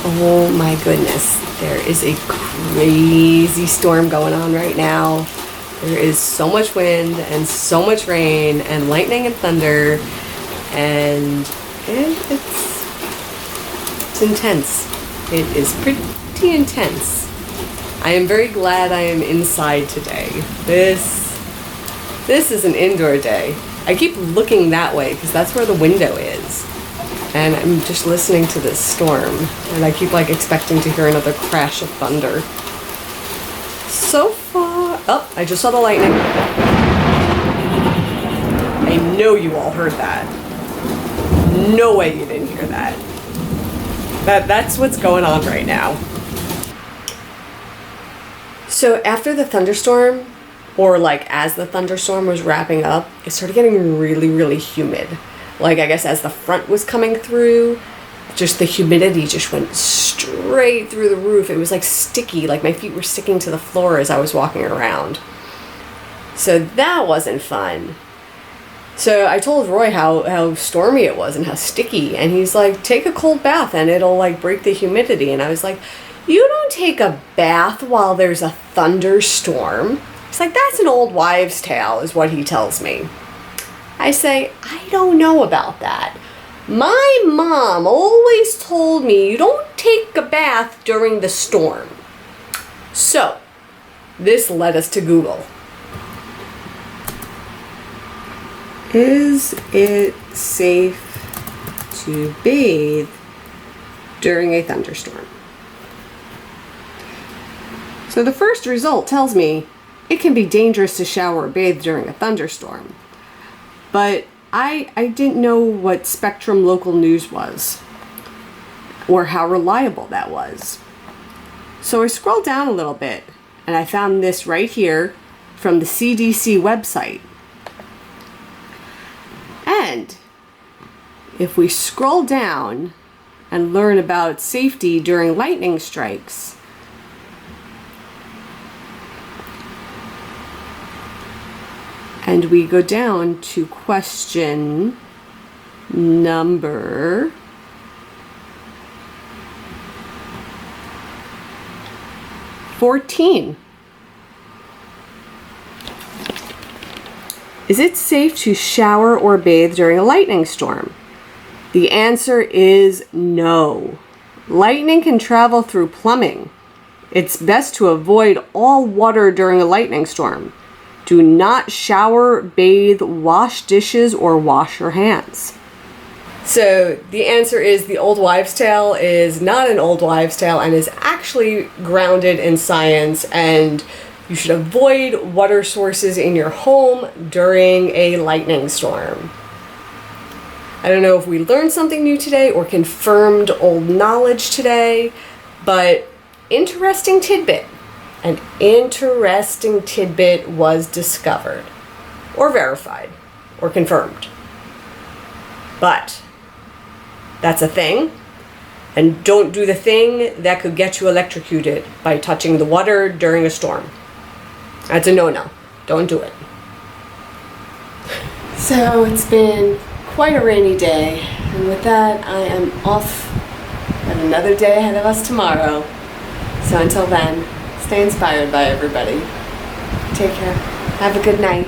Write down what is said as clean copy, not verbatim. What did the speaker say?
Oh my goodness, there is a crazy storm going on right now. There is so much wind and so much rain and lightning and thunder, and it's intense. It is pretty intense. I am very glad I am inside today. This is an indoor day. I keep looking that way because that's where the window is. And I'm just listening to this storm, and I keep like expecting to hear another crash of thunder. So far, oh, I just saw the lightning. I know you all heard that. No way you didn't hear that. That's what's going on right now. So after the thunderstorm, or like as the thunderstorm was wrapping up, it started getting really, really humid. Like, I guess as the front was coming through, just the humidity just went straight through the roof. It was like sticky, like my feet were sticking to the floor as I was walking around. So that wasn't fun. So I told Roy how stormy it was and how sticky, and he's like, take a cold bath and it'll like break the humidity. And I was like, you don't take a bath while there's a thunderstorm. He's like, that's an old wives' tale, is what he tells me. I say, I don't know about that. My mom always told me you don't take a bath during the storm. So, this led us to Google. Is it safe to bathe during a thunderstorm? So the first result tells me it can be dangerous to shower or bathe during a thunderstorm. But I didn't know what Spectrum Local News was, or how reliable that was. So I scrolled down a little bit, and I found this right here from the CDC website. And if we scroll down and learn about safety during lightning strikes, and we go down to question number 14. Is it safe to shower or bathe during a lightning storm? The answer is no. Lightning can travel through plumbing. It's best to avoid all water during a lightning storm. Do not shower, bathe, wash dishes, or wash your hands. So the answer is the old wives' tale is not an old wives' tale and is actually grounded in science, and you should avoid water sources in your home during a lightning storm. I don't know if we learned something new today or confirmed old knowledge today, but interesting tidbit. An interesting tidbit was discovered, or verified, or confirmed. But that's a thing, and don't do the thing that could get you electrocuted by touching the water during a storm. That's a no-no. Don't do it. So it's been quite a rainy day, and with that I am off and another day ahead of us tomorrow. So until then, stay inspired by everybody. Take care. Have a good night.